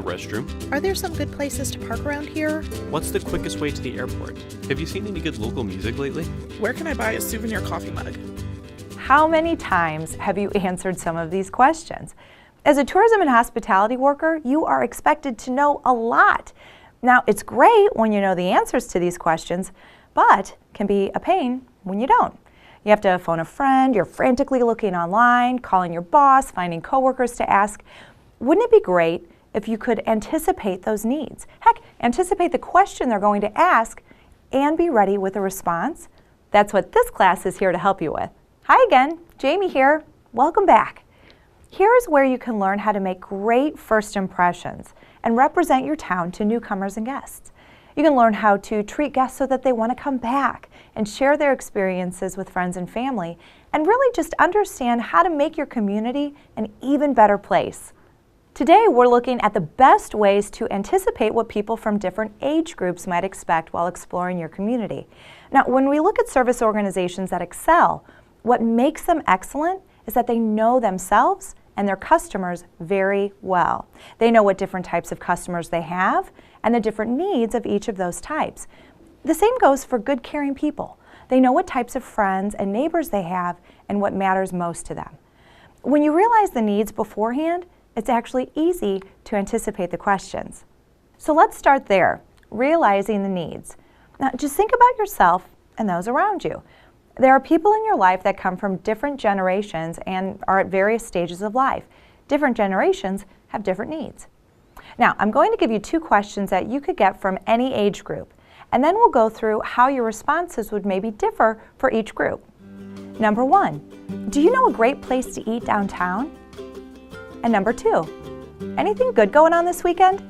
the restroom? Are there some good places to park around here? What's the quickest way to the airport? Have you seen any good local music lately? Where can I buy a souvenir coffee mug? How many times have you answered some of these questions? As a tourism and hospitality worker, you are expected to know a lot. Now, it's great when you know the answers to these questions, but can be a pain when you don't. You have to phone a friend, you're frantically looking online, calling your boss, finding coworkers to ask. Wouldn't it be great if you could anticipate those needs? Heck, anticipate the question they're going to ask and be ready with a response? That's what this class is here to help you with. Hi again, Jamie here. Welcome back. Here's where you can learn how to make great first impressions and represent your town to newcomers and guests. You can learn how to treat guests so that they want to come back and share their experiences with friends and family, and really just understand how to make your community an even better place. Today, we're looking at the best ways to anticipate what people from different age groups might expect while exploring your community. Now, when we look at service organizations that excel, what makes them excellent is that they know themselves and their customers very well. They know what different types of customers they have and the different needs of each of those types. The same goes for good, caring people. They know what types of friends and neighbors they have and what matters most to them. When you realize the needs beforehand, it's actually easy to anticipate the questions. So let's start there, realizing the needs. Now, just think about yourself and those around you. There are people in your life that come from different generations and are at various stages of life. Different generations have different needs. Now, I'm going to give you two questions that you could get from any age group, and then we'll go through how your responses would maybe differ for each group. Number one, do you know a great place to eat downtown? And number two, anything good going on this weekend?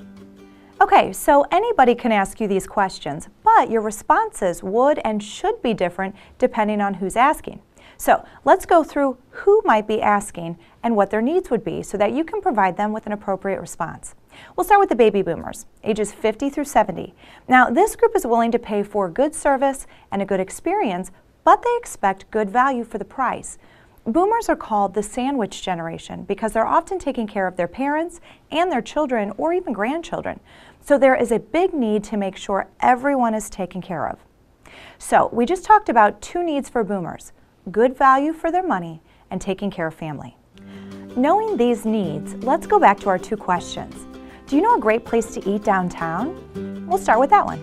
Okay, so anybody can ask you these questions, but your responses would and should be different depending on who's asking. So let's go through who might be asking and what their needs would be so that you can provide them with an appropriate response. We'll start with the baby boomers, ages 50 through 70. Now, this group is willing to pay for good service and a good experience, but they expect good value for the price. Boomers are called the sandwich generation because they're often taking care of their parents and their children or even grandchildren. So there is a big need to make sure everyone is taken care of. So we just talked about two needs for boomers: good value for their money and taking care of family. Knowing these needs, let's go back to our two questions. Do you know a great place to eat downtown? We'll start with that one.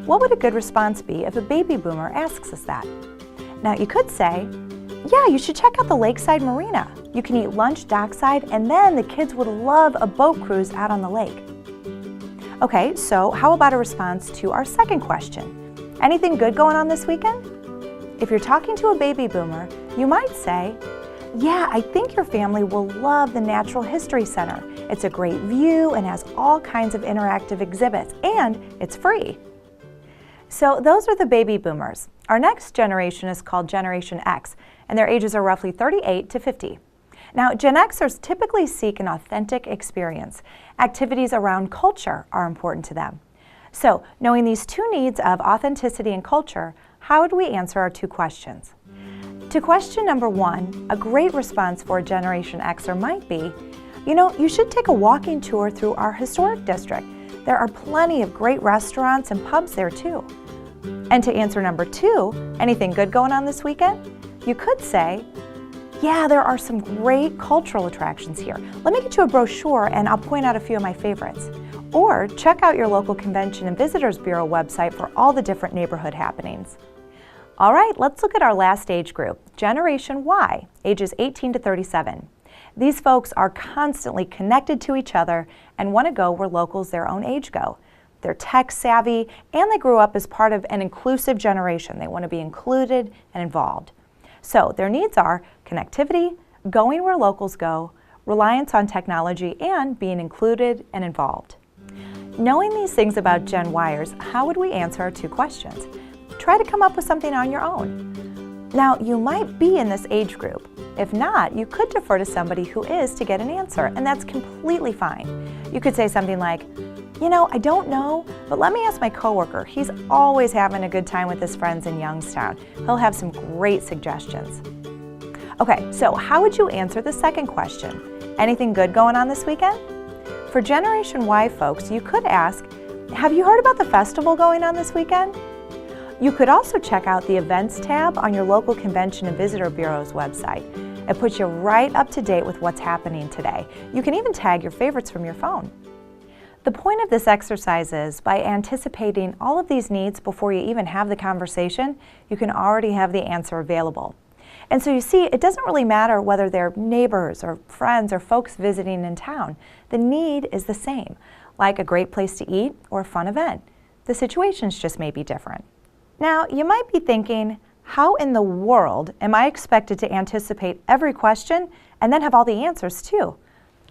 What would a good response be if a baby boomer asks us that? Now, you could say, yeah, you should check out the Lakeside Marina. You can eat lunch dockside, and then the kids would love a boat cruise out on the lake. Okay, so how about a response to our second question? Anything good going on this weekend? If you're talking to a baby boomer, you might say, yeah, I think your family will love the Natural History Center. It's a great view and has all kinds of interactive exhibits, and it's free. So those are the baby boomers. Our next generation is called Generation X, and their ages are roughly 38 to 50. Now, Gen Xers typically seek an authentic experience. Activities around culture are important to them. So, knowing these two needs of authenticity and culture, how would we answer our two questions? To question number one, a great response for a Generation Xer might be, you should take a walking tour through our historic district. There are plenty of great restaurants and pubs there too. And to answer number two, anything good going on this weekend? You could say, yeah, there are some great cultural attractions here. Let me get you a brochure and I'll point out a few of my favorites. Or check out your local Convention and Visitors Bureau website for all the different neighborhood happenings. All right, let's look at our last age group, Generation Y, ages 18 to 37. These folks are constantly connected to each other and want to go where locals their own age go. They're tech savvy and they grew up as part of an inclusive generation. They want to be included and involved. So their needs are connectivity, going where locals go, reliance on technology, and being included and involved. Knowing these things about Gen Yers, how would we answer our two questions? Try to come up with something on your own. Now, you might be in this age group. If not, you could defer to somebody who is to get an answer, and that's completely fine. You could say something like, I don't know, but let me ask my coworker. He's always having a good time with his friends in Youngstown. He'll have some great suggestions. Okay, so how would you answer the second question? Anything good going on this weekend? For Generation Y folks, you could ask, have you heard about the festival going on this weekend? You could also check out the Events tab on your local Convention and Visitor Bureau's website. It puts you right up to date with what's happening today. You can even tag your favorites from your phone. The point of this exercise is, by anticipating all of these needs before you even have the conversation, you can already have the answer available. And so you see, it doesn't really matter whether they're neighbors or friends or folks visiting in town. The need is the same, like a great place to eat or a fun event. The situations just may be different. Now, you might be thinking, how in the world am I expected to anticipate every question and then have all the answers too?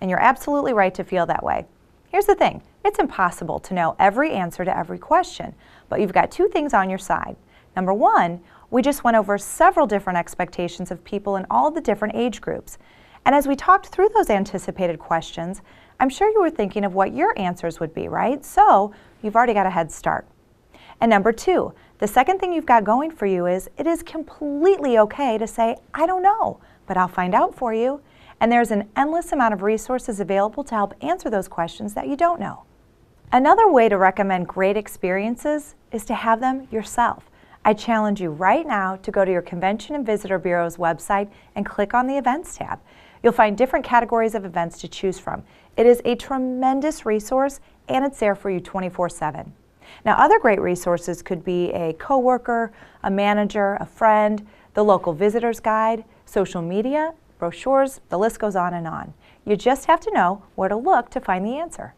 And you're absolutely right to feel that way. Here's the thing, it's impossible to know every answer to every question, but you've got two things on your side. Number one, we just went over several different expectations of people in all the different age groups. And as we talked through those anticipated questions, I'm sure you were thinking of what your answers would be, right? So you've already got a head start. And number two, the second thing you've got going for you is it is completely okay to say, I don't know, but I'll find out for you. And there's an endless amount of resources available to help answer those questions that you don't know. Another way to recommend great experiences is to have them yourself. I challenge you right now to go to your Convention and Visitor Bureau's website and click on the Events tab. You'll find different categories of events to choose from. It is a tremendous resource and it's there for you 24/7. Now, other great resources could be a coworker, a manager, a friend, the local visitor's guide, social media, brochures, the list goes on and on. You just have to know where to look to find the answer.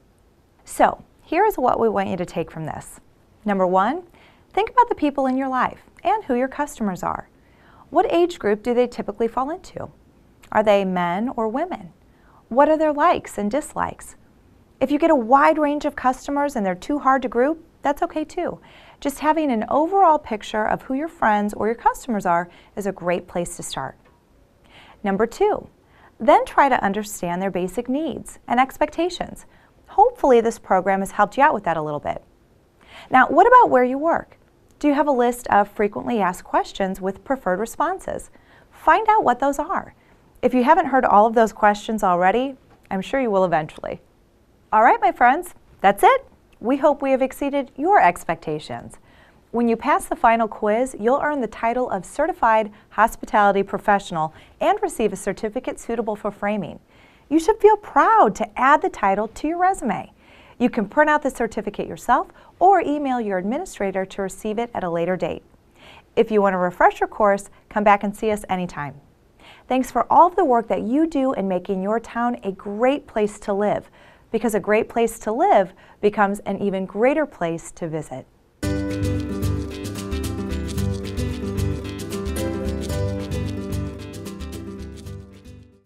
So, here is what we want you to take from this. Number one, think about the people in your life and who your customers are. What age group do they typically fall into? Are they men or women? What are their likes and dislikes? If you get a wide range of customers and they're too hard to group, that's okay too. Just having an overall picture of who your friends or your customers are is a great place to start. Number two, then try to understand their basic needs and expectations. Hopefully this program has helped you out with that a little bit. Now, what about where you work? Do you have a list of frequently asked questions with preferred responses? Find out what those are. If you haven't heard all of those questions already, I'm sure you will eventually. All right, my friends, that's it. We hope we have exceeded your expectations. When you pass the final quiz, you'll earn the title of Certified Hospitality Professional and receive a certificate suitable for framing. You should feel proud to add the title to your resume. You can print out the certificate yourself or email your administrator to receive it at a later date. If you want a refresher course, come back and see us anytime. Thanks for all of the work that you do in making your town a great place to live, because a great place to live becomes an even greater place to visit.